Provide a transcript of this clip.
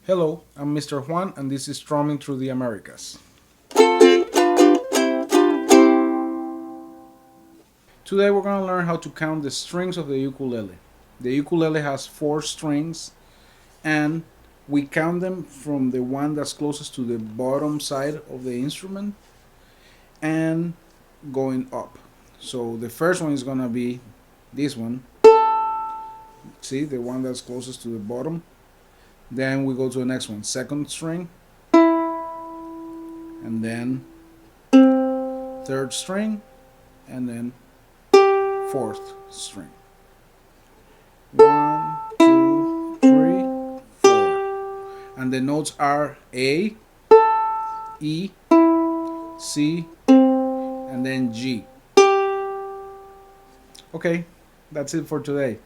Hello, I'm Mr. Juan and this is Strumming Through the Americas. Today we're going to learn how to count the strings of the ukulele. The ukulele has 4 strings and we count them from the one that's closest to the bottom side of the instrument and going up. So the first one is going to be this one. See, the one that's closest to the bottom. Then we go to the next one, second string, and then third string, and then fourth string. 1, 2, 3, 4. And the notes are A, E, C, and then G. Okay, that's it for today.